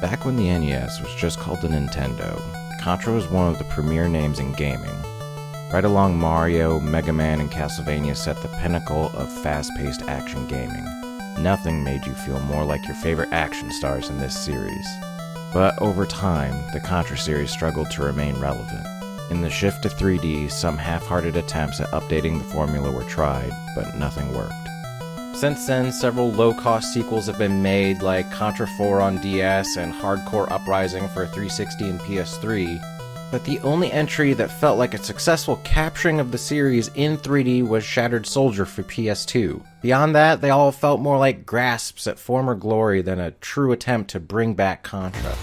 Back when the NES was just called the Nintendo, Contra was one of the premier names in gaming. Right along Mario, Mega Man, and Castlevania set the pinnacle of fast-paced action gaming. Nothing made you feel more like your favorite action stars in this series. But over time, the Contra series struggled to remain relevant. In the shift to 3D, some half-hearted attempts at updating the formula were tried, but nothing worked. Since then, several low-cost sequels have been made, like Contra 4 on DS and Hardcore Uprising for 360 and PS3, but the only entry that felt like a successful capturing of the series in 3D was Shattered Soldier for PS2. Beyond that, they all felt more like grasps at former glory than a true attempt to bring back Contra.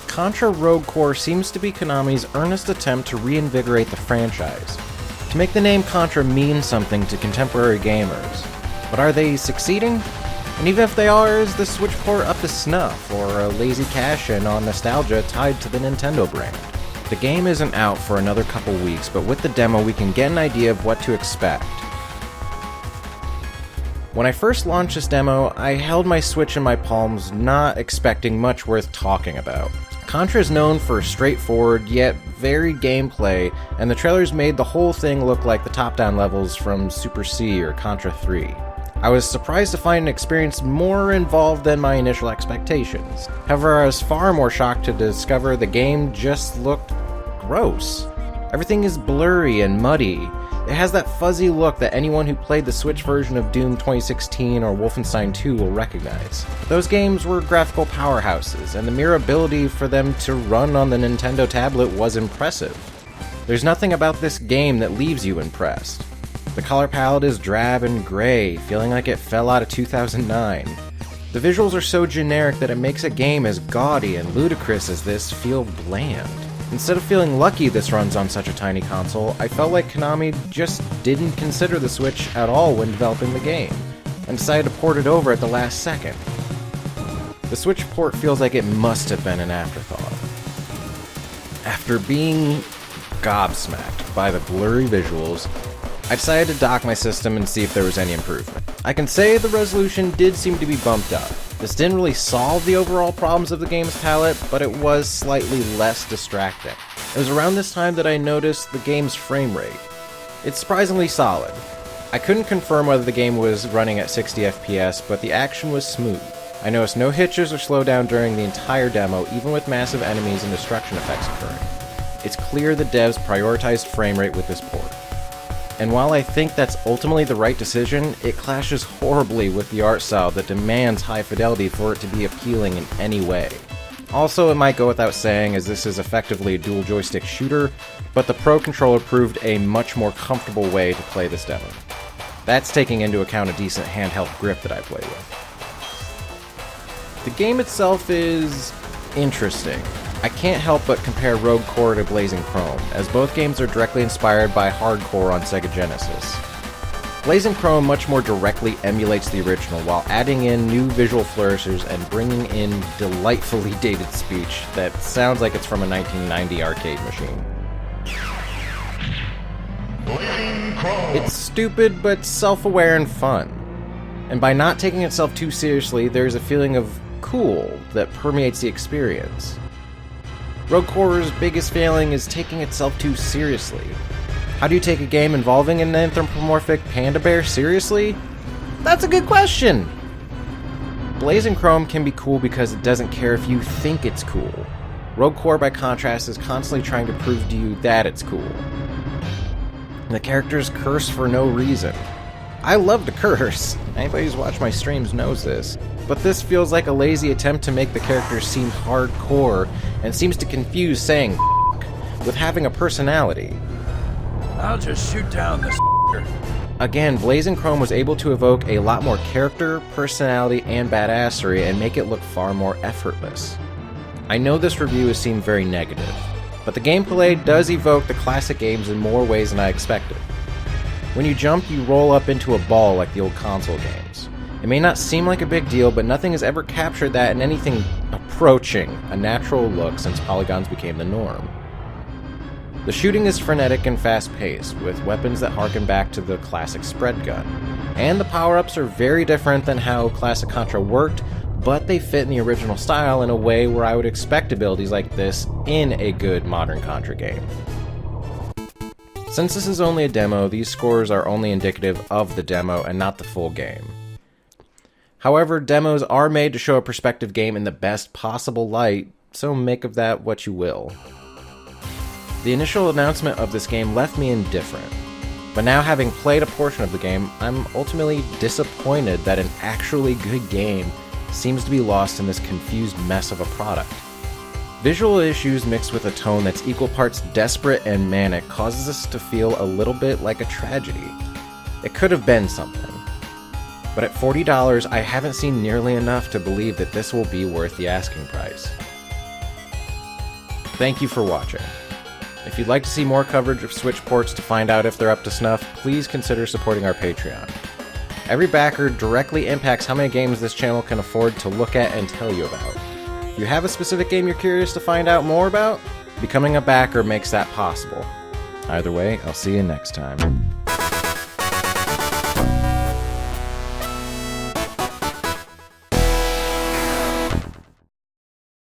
Contra Rogue Corps seems to be Konami's earnest attempt to reinvigorate the franchise, to make the name Contra mean something to contemporary gamers. But are they succeeding? And even if they are, is the Switch port up to snuff, or a lazy cash-in on nostalgia tied to the Nintendo brand? The game isn't out for another couple weeks, but with the demo we can get an idea of what to expect. When I first launched this demo, I held my Switch in my palms, not expecting much worth talking about. Contra is known for straightforward, yet varied gameplay, and the trailers made the whole thing look like the top-down levels from Super C or Contra 3. I was surprised to find an experience more involved than my initial expectations. However, I was far more shocked to discover the game just looked gross. Everything is blurry and muddy. It has that fuzzy look that anyone who played the Switch version of Doom 2016 or Wolfenstein 2 will recognize. Those games were graphical powerhouses, and the mere ability for them to run on the Nintendo tablet was impressive. There's nothing about this game that leaves you impressed. The color palette is drab and gray, feeling like it fell out of 2009. The visuals are so generic that it makes a game as gaudy and ludicrous as this feel bland. Instead of feeling lucky this runs on such a tiny console, I felt like Konami just didn't consider the Switch at all when developing the game, and decided to port it over at the last second. The Switch port feels like it must have been an afterthought. After being gobsmacked by the blurry visuals, I decided to dock my system and see if there was any improvement. I can say the resolution did seem to be bumped up. This didn't really solve the overall problems of the game's palette, but it was slightly less distracting. It was around this time that I noticed the game's frame rate. It's surprisingly solid. I couldn't confirm whether the game was running at 60 FPS, but the action was smooth. I noticed no hitches or slowdown during the entire demo, even with massive enemies and destruction effects occurring. It's clear the devs prioritized frame rate with this port. And while I think that's ultimately the right decision, it clashes horribly with the art style that demands high fidelity for it to be appealing in any way. Also, it might go without saying, as this is effectively a dual joystick shooter, but the Pro Controller proved a much more comfortable way to play this demo. That's taking into account a decent handheld grip that I play with. The game itself is interesting. I can't help but compare Rogue Corps to Blazing Chrome, as both games are directly inspired by Hardcore on Sega Genesis. Blazing Chrome much more directly emulates the original, while adding in new visual flourishes and bringing in delightfully dated speech that sounds like it's from a 1990 arcade machine. Blazing Chrome. It's stupid but self-aware and fun. And by not taking itself too seriously, there's a feeling of cool that permeates the experience. Rogue Corps' biggest failing is taking itself too seriously. How do you take a game involving an anthropomorphic panda bear seriously? That's a good question! Blazing Chrome can be cool because it doesn't care if you think it's cool. Rogue Corps, by contrast, is constantly trying to prove to you that it's cool. The characters curse for no reason. I love to curse. Anybody who's watched my streams knows this. But this feels like a lazy attempt to make the characters seem hardcore, and seems to confuse saying with having a personality. I'll just shoot down this. Again, Blazing Chrome was able to evoke a lot more character, personality, and badassery and make it look far more effortless. I know this review has seemed very negative, but the gameplay does evoke the classic games in more ways than I expected. When you jump, you roll up into a ball like the old console games. It may not seem like a big deal, but nothing has ever captured that in anything approaching a natural look since polygons became the norm. The shooting is frenetic and fast-paced, with weapons that harken back to the classic spread gun. And the power-ups are very different than how classic Contra worked, but they fit in the original style in a way where I would expect abilities like this in a good modern Contra game. Since this is only a demo, these scores are only indicative of the demo and not the full game. However, demos are made to show a prospective game in the best possible light, so make of that what you will. The initial announcement of this game left me indifferent, but now having played a portion of the game, I'm ultimately disappointed that an actually good game seems to be lost in this confused mess of a product. Visual issues mixed with a tone that's equal parts desperate and manic causes us to feel a little bit like a tragedy. It could have been something. But at $40, I haven't seen nearly enough to believe that this will be worth the asking price. Thank you for watching. If you'd like to see more coverage of Switch ports to find out if they're up to snuff, please consider supporting our Patreon. Every backer directly impacts how many games this channel can afford to look at and tell you about. If you have a specific game you're curious to find out more about, becoming a backer makes that possible. Either way, I'll see you next time.